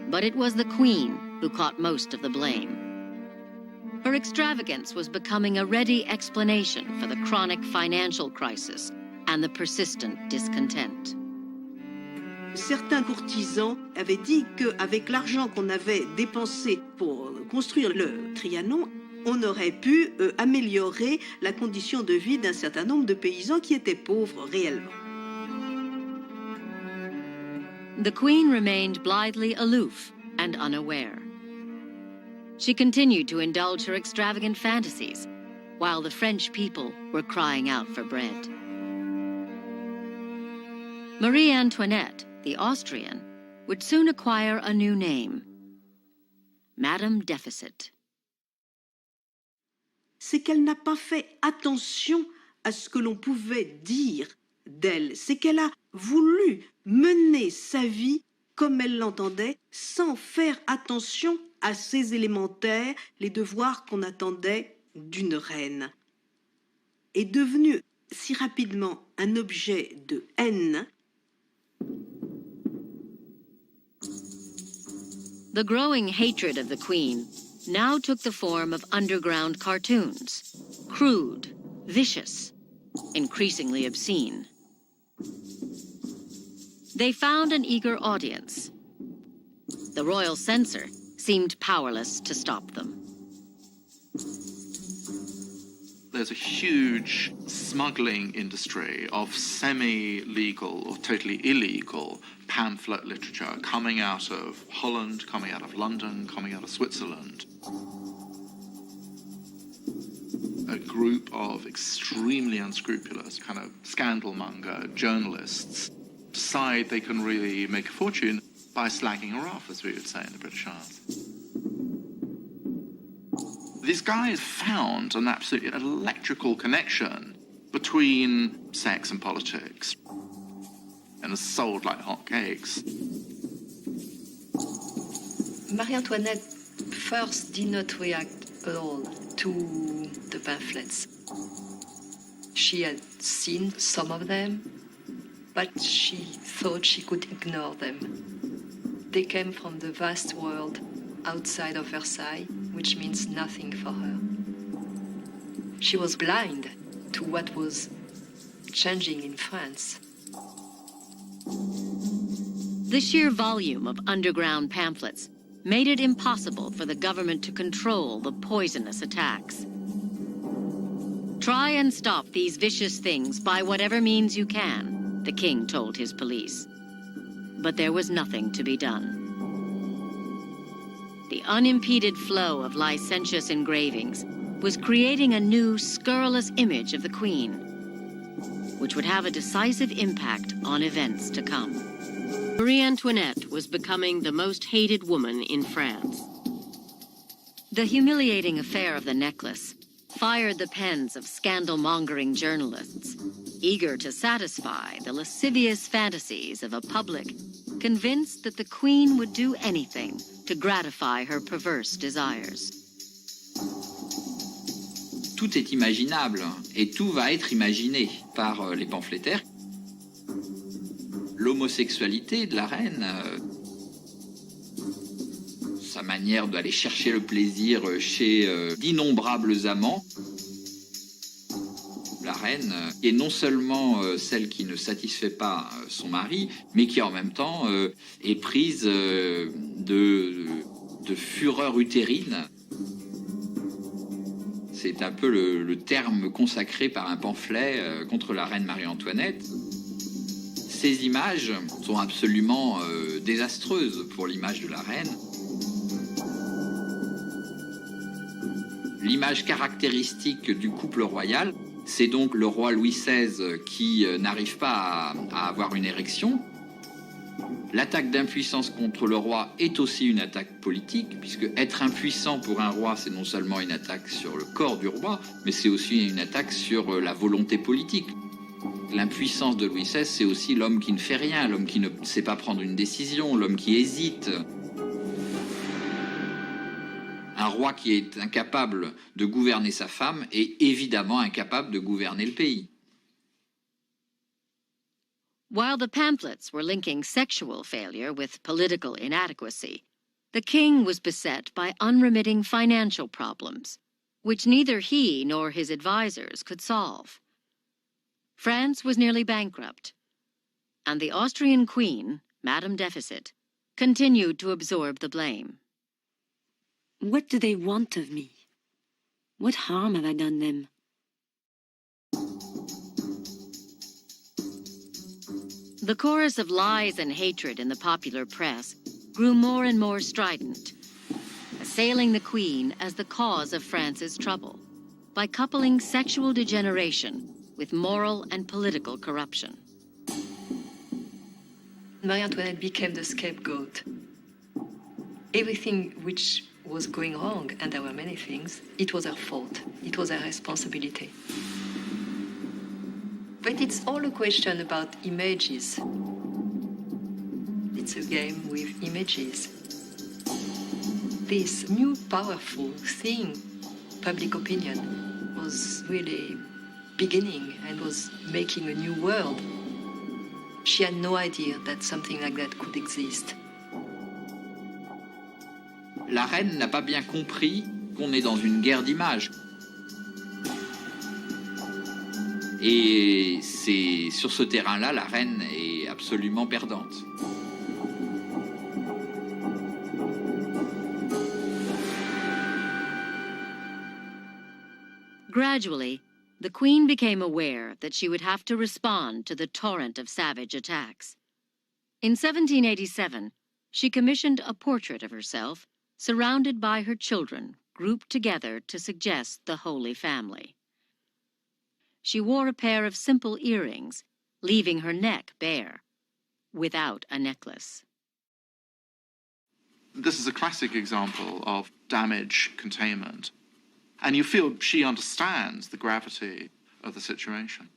But it was the Queen who caught most of the blame. Her extravagance was becoming a ready explanation for the chronic financial crisis and the persistent discontent. Certains courtisans avaient dit qu'avec l'argent qu'on avait dépensé pour construire le Trianon, on aurait pu améliorer la condition de vie d'un certain nombre de paysans qui étaient pauvres réellement. The Queen remained blithely aloof and unaware. She continued to indulge her extravagant fantasies, while the French people were crying out for bread. Marie Antoinette, the Austrian, would soon acquire a new name, Madame Deficit. C'est qu'elle n'a pas fait attention à ce que l'on pouvait dire d'elle. C'est qu'elle a voulu mener sa vie comme elle l'entendait, sans faire attention à ces élémentaires, les devoirs qu'on attendait d'une reine. Est devenue si rapidement un objet de haine. The growing hatred of the Queen now took the form of underground cartoons, crude, vicious, increasingly obscene. They found an eager audience. The royal censor seemed powerless to stop them. There's a huge smuggling industry of semi-legal or totally illegal pamphlet literature coming out of Holland, coming out of London, coming out of Switzerland. A group of extremely unscrupulous, kind of scandalmonger journalists decide they can really make a fortune by slagging her off, as we would say in the British Isles. These guys found an absolutely electrical connection between sex and politics, and it's sold like hotcakes. Marie Antoinette first did not react at all to the pamphlets. She had seen some of them, but she thought she could ignore them. They came from the vast world outside of Versailles, which means nothing for her. She was blind to what was changing in France. The sheer volume of underground pamphlets made it impossible for the government to control the poisonous attacks. Try and stop these vicious things by whatever means you can, the king told his police. But there was nothing to be done. The unimpeded flow of licentious engravings was creating a new, scurrilous image of the Queen, which would have a decisive impact on events to come. Marie Antoinette was becoming the most hated woman in France. The humiliating affair of the necklace fired the pens of scandal-mongering journalists, eager to satisfy the lascivious fantasies of a public convinced that the Queen would do anything to gratify her perverse desires. Tout est imaginable et tout va être imaginé par les pamphlétaires. L'homosexualité de la reine, sa manière d'aller chercher le plaisir chez d'innombrables amants. La reine est non seulement celle qui ne satisfait pas son mari, mais qui en même temps est prise de fureur utérine. C'est un peu le terme consacré par un pamphlet contre la reine Marie-Antoinette. Ces images sont absolument désastreuses pour l'image de la reine. L'image caractéristique du couple royal, c'est donc le roi Louis XVI qui n'arrive pas à avoir une érection. L'attaque d'impuissance contre le roi est aussi une attaque politique, puisque être impuissant pour un roi, c'est non seulement une attaque sur le corps du roi, mais c'est aussi une attaque sur la volonté politique. L'impuissance de Louis XVI, c'est aussi l'homme qui ne fait rien, l'homme qui ne sait pas prendre une décision, l'homme qui hésite. Un roi qui est incapable de gouverner sa femme est évidemment incapable de gouverner le pays. While the pamphlets were linking sexual failure with political inadequacy, The king was beset by unremitting financial problems, which neither he nor his advisors could solve. France was nearly bankrupt, and the Austrian queen, Madame Deficit, continued to absorb the blame. What do they want of me? What harm have I done them? The chorus of lies and hatred in the popular press grew more and more strident, assailing the Queen as the cause of France's trouble by coupling sexual degeneration with moral and political corruption. Marie Antoinette became the scapegoat. Everything which was going wrong, and there were many things, it was her fault. It was her responsibility. But it's all a question about images. It's a game with images. This new powerful thing, public opinion, was really beginning and was making a new world. She had no idea that something like that could exist. La reine n'a pas bien compris qu'on est dans une guerre d'images. Et c'est sur ce terrain-là, la reine est absolument perdante. Gradually, the Queen became aware that she would have to respond to the torrent of savage attacks. In 1787, she commissioned a portrait of herself surrounded by her children, grouped together to suggest the Holy Family. She wore a pair of simple earrings, leaving her neck bare, without a necklace. This is a classic example of damage containment. And you feel she understands the gravity of the situation.